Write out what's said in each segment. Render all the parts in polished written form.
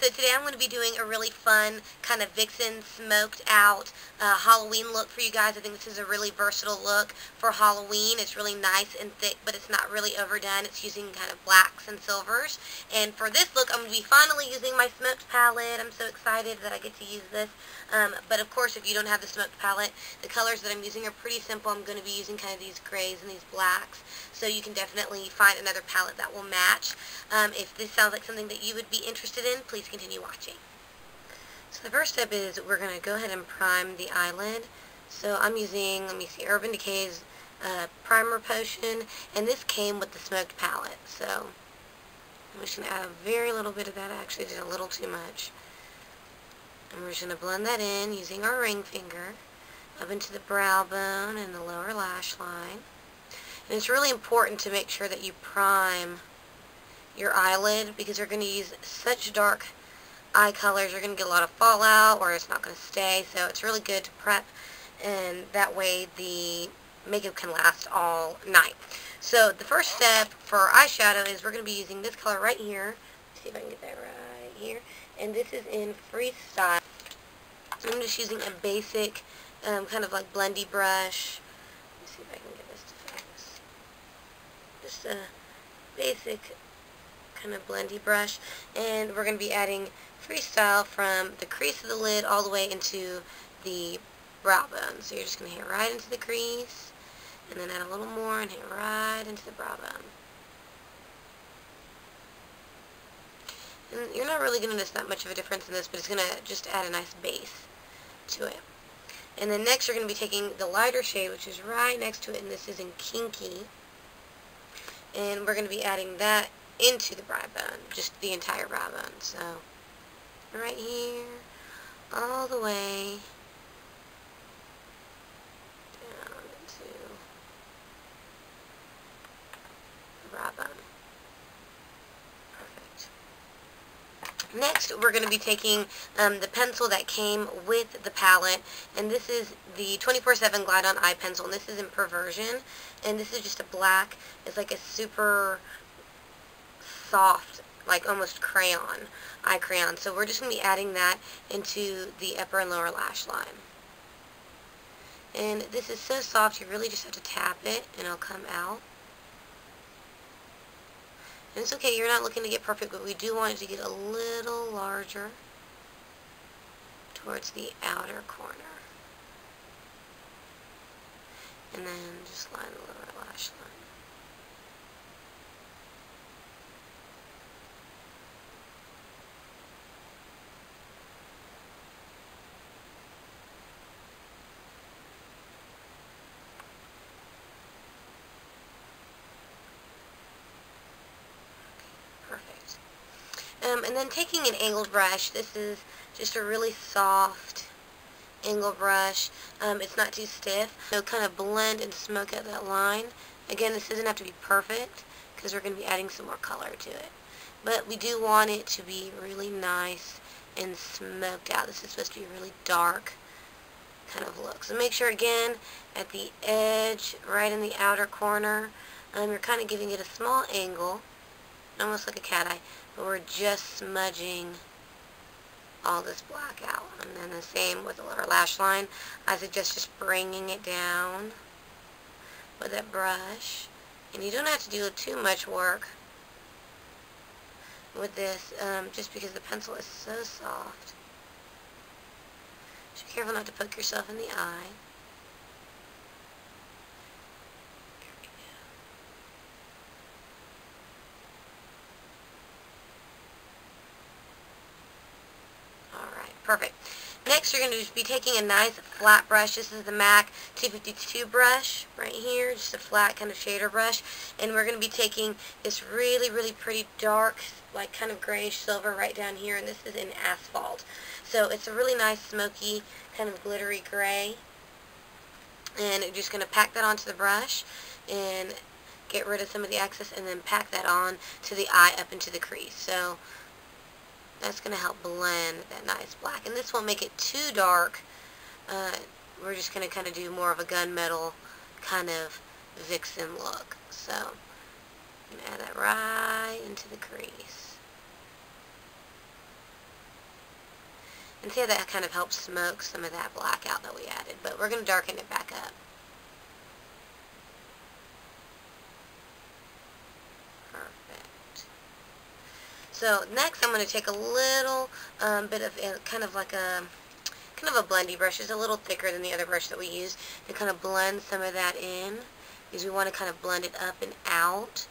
So today I'm going to be doing a really fun kind of Vixen smoked out Halloween look for you guys. I think this is a really versatile look for Halloween. It's really nice and thick, but it's not really overdone. It's using kind of blacks and silvers. And for this look, I'm going to be finally using my smoked palette. I'm so excited that I get to use this. But of course, if you don't have the smoked palette, the colors that I'm using are pretty simple. I'm going to be using kind of these grays and these blacks. So you can definitely find another palette that will match. If this sounds like something that you would be interested in, please continue watching. So the first step is we're going to go ahead and prime the eyelid. So I'm using, let me see, Urban Decay's primer potion, and this came with the smoked palette. So I'm just going to add a very little bit of that. I actually did a little too much. And we're just going to blend that in using our ring finger up into the brow bone and the lower lash line. And it's really important to make sure that you prime your eyelid because you're going to use such dark eye colors. You're going to get a lot of fallout or it's not going to stay. So it's really good to prep, and that way the makeup can last all night. So the first step for eyeshadow is we're going to be using this color right here. Let's see if I can get that right here. And this is in Freestyle. I'm just using a basic kind of like blendy brush. Let me see if I can get this to focus. Just a basic kind of blendy brush, and we're going to be adding Freestyle from the crease of the lid all the way into the brow bone. So you're just going to hit right into the crease, and then add a little more and hit right into the brow bone. And you're not really going to notice that much of a difference in this, but it's going to just add a nice base to it. And then next you're going to be taking the lighter shade, which is right next to it, and this is in Kinky. And we're going to be adding that into the brow bone, just the entire brow bone. So right here, all the way down into the brow bone. Perfect. Next, we're going to be taking the pencil that came with the palette, and this is the 24/7 Glide On Eye Pencil, and this is in Perversion, and this is just a black. It's like a super soft, like almost crayon, eye crayon. So we're just going to be adding that into the upper and lower lash line. And this is so soft, you really just have to tap it, and it'll come out. And it's okay, you're not looking to get perfect, but we do want it to get a little larger towards the outer corner. And then just line the lower lash line. Perfect. And then taking an angled brush, this is just a really soft angle brush. It's not too stiff. So kind of blend and smoke out that line. Again, this doesn't have to be perfect because we're going to be adding some more color to it. But we do want it to be really nice and smoked out. This is supposed to be a really dark kind of look. So make sure, again, at the edge, right in the outer corner, you're kind of giving it a small angle, almost like a cat eye, but we're just smudging all this black out. And then the same with the lower lash line. I suggest just bringing it down with that brush. And you don't have to do too much work with this, just because the pencil is so soft. Just be careful not to poke yourself in the eye. Perfect. Next, you're going to be taking a nice flat brush. This is the MAC 252 brush right here, just a flat kind of shader brush. And we're going to be taking this really, really pretty dark, like kind of grayish silver right down here, and this is in Asphalt. So it's a really nice smoky, kind of glittery gray. And you're just going to pack that onto the brush and get rid of some of the excess, and then pack that on to the eye up into the crease. So that's going to help blend that nice black. And this won't make it too dark. We're just going to kind of do more of a gunmetal kind of Vixen look. So, I'm going to add that right into the crease. And see how that kind of helps smoke some of that black out that we added. But we're going to darken it back up. Perfect. So next I'm going to take a little bit of kind of a blendy brush. It's a little thicker than the other brush that we used, to kind of blend some of that in, because we want to kind of blend it up and out.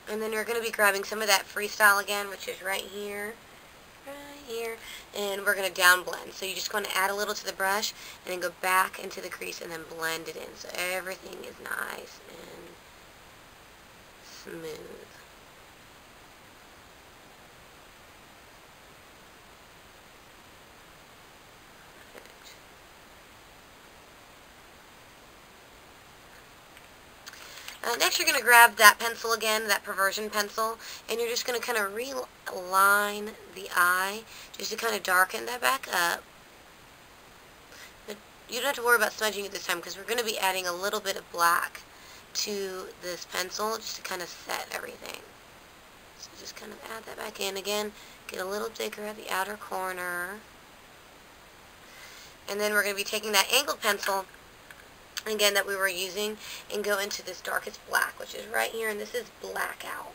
And then we're going to be grabbing some of that Freestyle again, which is right here, and we're going to down blend. So you're just going to add a little to the brush, and then go back into the crease, and then blend it in, so everything is nice and smooth. Next you're going to grab that pencil again, that Perversion pencil, and you're just going to kind of realign the eye, just to kind of darken that back up. But you don't have to worry about smudging it this time, because we're going to be adding a little bit of black to this pencil, just to kind of set everything. So just kind of add that back in again, get a little thicker at the outer corner. And then we're going to be taking that angled pencil again that we were using, and go into this darkest black, which is right here, and this is Blackout.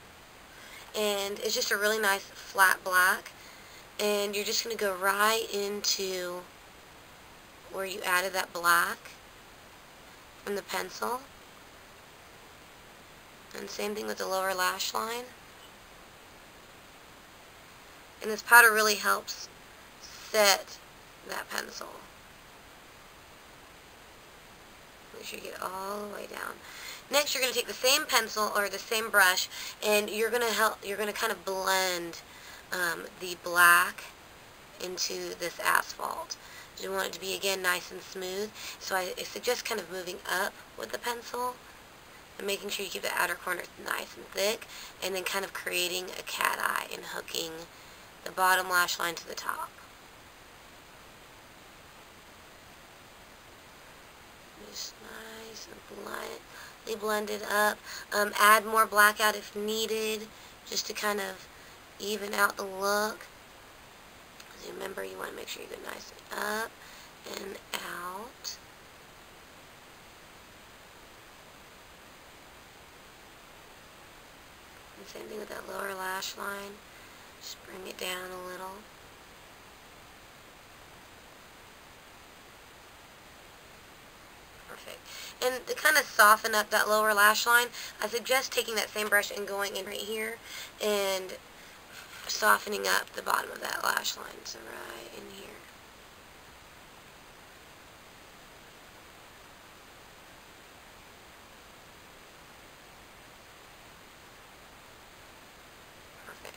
And it's just a really nice flat black, and you're just going to go right into where you added that black from the pencil. And same thing with the lower lash line. And this powder really helps set that pencil. Make sure you get all the way down. Next, you're going to take the same pencil or the same brush, and you're going to kind of blend the black into this asphalt. You want it to be, again, nice and smooth. So I suggest kind of moving up with the pencil and making sure you keep the outer corners nice and thick, and then kind of creating a cat eye and hooking the bottom lash line to the top. Just nice and blended up. Add more blackout if needed, just to kind of even out the look. Because remember, you want to make sure you go nice and up and out. And same thing with that lower lash line. Just bring it down a little. Perfect. And to kind of soften up that lower lash line, I suggest taking that same brush and going in right here and softening up the bottom of that lash line. So right in here. Perfect.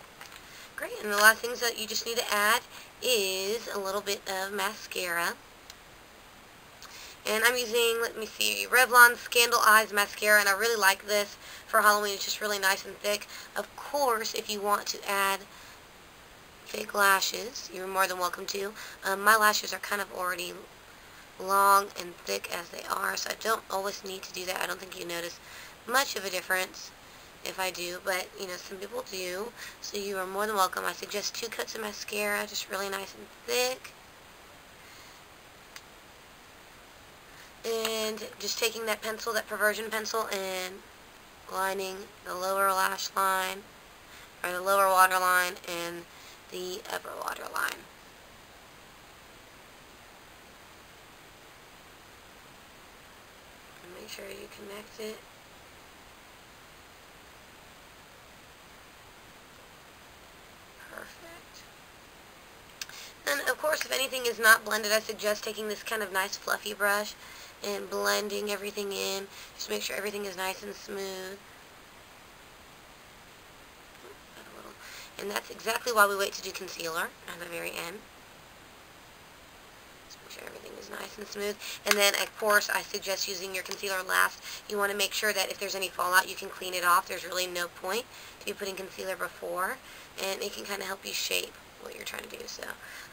Great. And the last things that you just need to add is a little bit of mascara. And I'm using, let me see, Revlon Scandal Eyes Mascara, and I really like this for Halloween. It's just really nice and thick. Of course, if you want to add fake lashes, you're more than welcome to. My lashes are kind of already long and thick as they are, so I don't always need to do that. I don't think you notice much of a difference if I do, but, you know, some people do. So you are more than welcome. I suggest 2 coats of mascara, just really nice and thick. And just taking that pencil, that Perversion pencil, and lining the lower lash line, or the lower waterline, and the upper waterline. And make sure you connect it. Perfect. And of course, if anything is not blended, I suggest taking this kind of nice fluffy brush and blending everything in. Just make sure everything is nice and smooth. And that's exactly why we wait to do concealer at the very end. Just make sure everything is nice and smooth. And then, of course, I suggest using your concealer last. You want to make sure that if there's any fallout, you can clean it off. There's really no point to be putting concealer before. And it can kind of help you shape what you're trying to do. So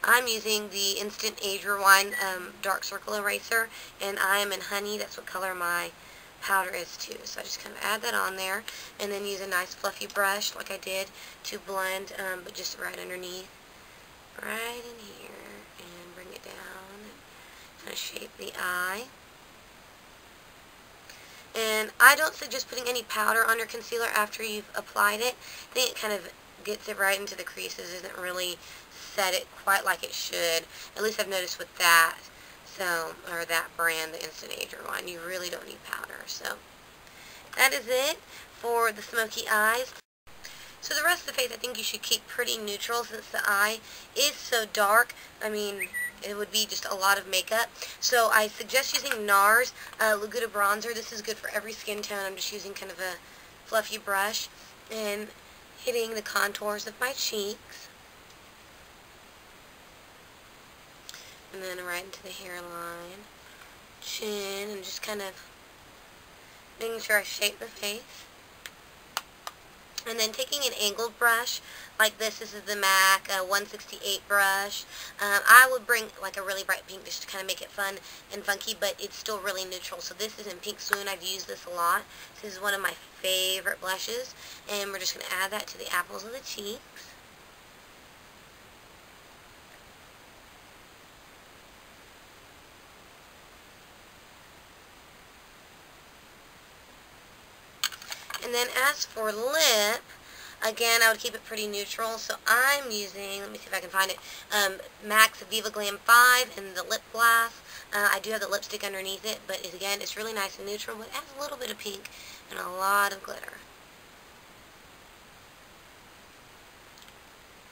I'm using the Instant Age Rewind Dark Circle Eraser, and I am in Honey. That's what color my powder is too. So I just kind of add that on there, and then use a nice fluffy brush like I did to blend, but just right underneath right in here and bring it down and kind of shape the eye. And I don't suggest putting any powder on your concealer after you've applied it. I think it kind of gets it right into the creases, doesn't really set it quite like it should. At least I've noticed with that. So, or that brand, the Instant Ager one. You really don't need powder. So, that is it for the smoky eyes. So the rest of the face I think you should keep pretty neutral since the eye is so dark. I mean, it would be just a lot of makeup. So I suggest using NARS Laguda Bronzer. This is good for every skin tone. I'm just using kind of a fluffy brush and hitting the contours of my cheeks. And then right into the hairline, chin, and just kind of making sure I shape the face. And then taking an angled brush like this is the MAC 168 brush. I would bring like a really bright pink just to kind of make it fun and funky, but it's still really neutral. So this is in Pink Swoon. I've used this a lot. This is one of my favorite blushes. And we're just going to add that to the apples of the cheeks. And then as for lip, again, I would keep it pretty neutral. So I'm using, let me see if I can find it, MAC's Viva Glam 5 in the lip glass. I do have the lipstick underneath it, but again, it's really nice and neutral, but it adds a little bit of pink and a lot of glitter.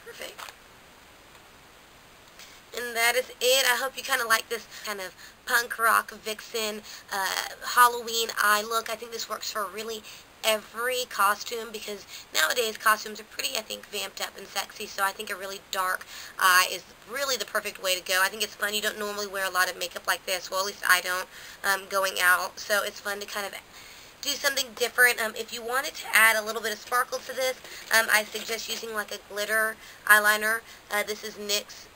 Perfect. And that is it. I hope you kind of like this kind of punk rock Vixen Halloween eye look. I think this works for really every costume because nowadays costumes are pretty, I think, vamped up and sexy, so I think a really dark eye is really the perfect way to go. I think it's fun. You don't normally wear a lot of makeup like this. Well, at least I don't going out, so it's fun to kind of do something different. If you wanted to add a little bit of sparkle to this, I suggest using like a glitter eyeliner. This is NYX.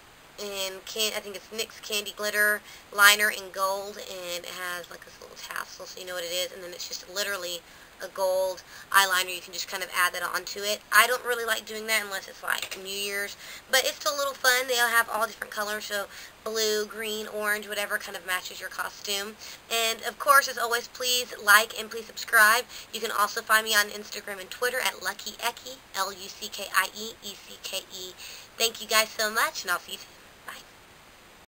And I think it's NYX Candy Glitter Liner in gold, and it has like this little tassel so you know what it is, and then it's just literally a gold eyeliner. You can just kind of add that onto it. I don't really like doing that unless it's like New Year's, but it's still a little fun. They all have all different colors, so blue, green, orange, whatever kind of matches your costume. And of course, as always, please like and please subscribe. You can also find me on Instagram and Twitter at LuckieEckie, LuckieEcke. Thank you guys so much, and I'll see you soon.